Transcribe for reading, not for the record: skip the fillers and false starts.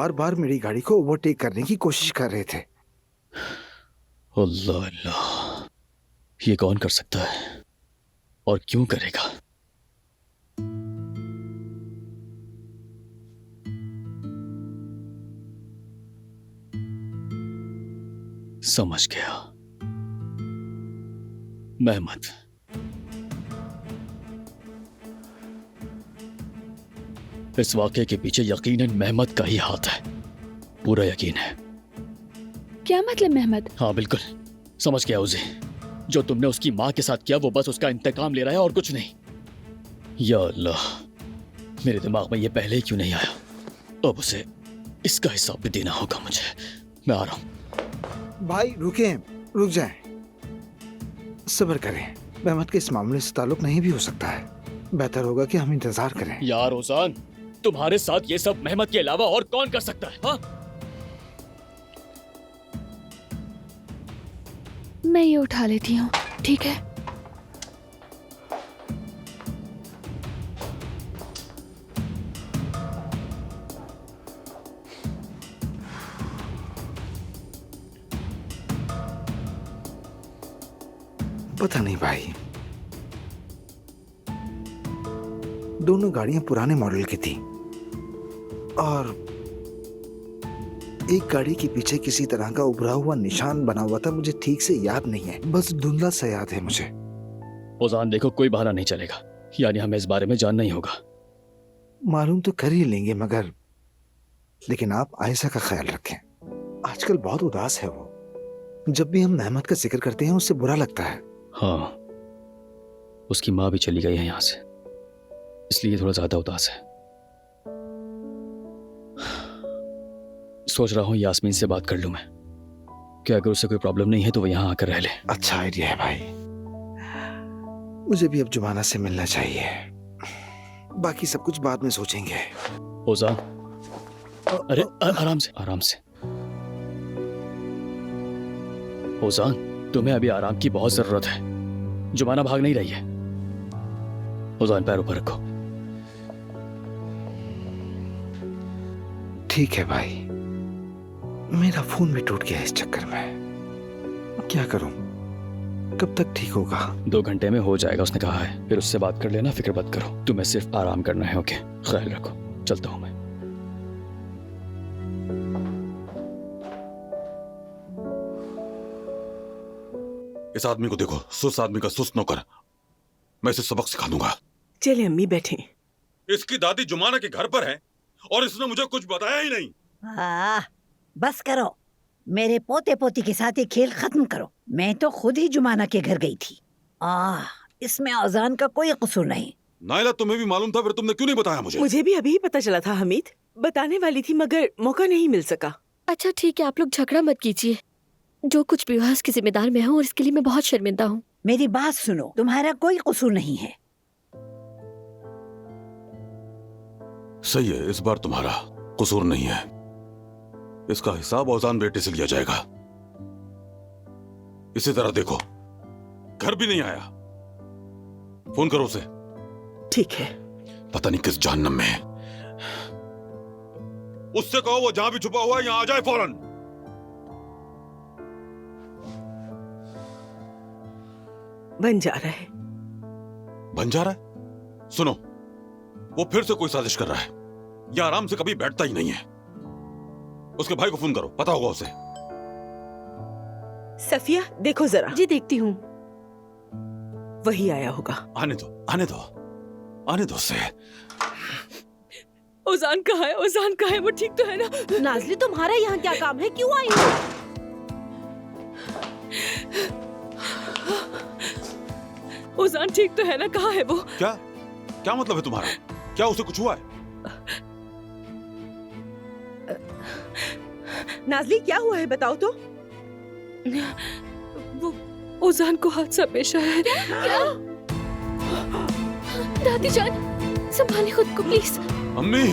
बार बार मेरी गाड़ी को ओवरटेक करने की कोशिश कर रहे थे। अल्लाह अल्लाह, ये कौन कर सकता है और क्यों करेगा? समझ गया, मेहमद। इस वाकये के पीछे यकीनन मेहमद का ही हाथ है, पूरा यकीन है। क्या मतलब मेहमद? हाँ बिल्कुल, समझ गया उसे। जो तुमने उसकी माँ के साथ किया वो बस उसका इंतकाम ले रहा है और कुछ नहीं। या अल्लाह, मेरे दिमाग में ये पहले ही क्यों नहीं आया? अब उसे इसका हिसाब भी देना होगा मुझे। मैं आ रहा हूँ। भाई रुकें, रुक जाएं, सब्र करें। मेहमद के इस मामले से ताल्लुक नहीं भी हो सकता है। बेहतर होगा कि हम इंतजार करें। यार ओजान, तुम्हारे साथ ये सब मेहमद के अलावा और कौन कर सकता है? हाँ? मैं ये उठा लेती हूँ, ठीक है? पता नहीं भाई, दोनों गाड़ियां पुराने मॉडल की थी और एक गाड़ी के पीछे किसी तरह का उभरा हुआ निशान बना हुआ था। मुझे ठीक से याद नहीं है, बस धुंधला सा याद है मुझे। ओजान देखो, कोई बहाना नहीं चलेगा, यानी हमें इस बारे में जानना ही होगा। मालूम तो कर ही लेंगे, मगर लेकिन आप आयशा का ख्याल रखें। आजकल बहुत उदास है वो। जब भी हम मेहमद का जिक्र करते हैं उससे बुरा लगता है। हाँ, उसकी माँ भी चली गई है यहाँ से, इसलिए थोड़ा ज्यादा उदास है। सोच रहा हूँ यास्मीन से बात कर लूं मैं, कि अगर उसे कोई प्रॉब्लम नहीं है तो वो यहाँ आकर रह ले। अच्छा आइडिया है भाई। मुझे भी अब जुमाना से मिलना चाहिए, बाकी सब कुछ बाद में सोचेंगे। ओजान, अरे आराम से आराम से। ओजान, तुम्हें अभी आराम की बहुत जरूरत है। जुमाना भाग नहीं रही है। ओजान, पैर ऊपर रखो। ठीक है भाई, मेरा फोन भी टूट गया इस चक्कर में। क्या करूं? कब तक ठीक होगा? 2 घंटे में हो जाएगा उसने कहा है। फिर उससे बात कर लेना, फिक्र मत करो। तुम्हें सिर्फ आराम करना है। ओके, ख्याल रखो। चलता हूं मैं। इस आदमी को देखो, सुस्त आदमी का सुस्त नौकर। मैं इसे सबक सिखा दूंगा। चले अम्मी बैठे। इसकी दादी जुमाना के घर पर है और इसने मुझे कुछ बताया ही नहीं। बस करो, मेरे पोते पोती के साथ ये खेल खत्म करो। मैं तो खुद ही जुमाना के घर गई थी। इसमें अजान का कोई कसूर नहीं। नाइला, तुम्हें भी मालूम था, फिर तुमने क्यों नहीं बताया मुझे? मुझे भी अभी ही पता चला था हमीद। बताने वाली थी मगर मौका नहीं मिल सका। अच्छा ठीक है, आप लोग झगड़ा मत कीजिए। जो कुछ भी हुआ उसकी जिम्मेदार मैं हूँ और इसके लिए मैं बहुत शर्मिंदा हूँ। मेरी बात सुनो, तुम्हारा कोई कसूर नहीं है। सही है, इस बार तुम्हारा कसूर नहीं है। इसका हिसाब औजान बेटे से लिया जाएगा। इसी तरह देखो, घर भी नहीं आया। फोन करो उसे। ठीक है। पता नहीं किस जहन्नम में है। उससे कहो वो जहां भी छुपा हुआ है यहां आ जाए फौरन। बन जा रहा है। बन जा रहा है? सुनो, वो फिर से कोई साजिश कर रहा है। यह आराम से कभी बैठता ही नहीं है। उसके भाई को फोन करो, पता होगा उसे। सफिया देखो जरा। जी देखती हूँ। वही आया होगा। आने दो, आने दो, आने दो उसे। ओजान कहाँ है? ओजान कहाँ है? वो ठीक तो है ना? नाज़ली, तुम्हारा यहाँ क्या काम है? क्यों आई हो? ओजान ठीक तो है ना? कहाँ है वो? क्या क्या मतलब है तुम्हारा? क्या उसे कुछ हुआ है? नाज़ली क्या हुआ है बताओ तो। वो ओजान को हादसा पेश आया है। क्या? दादी जान, संभालिए खुद को प्लीज। अम्मी,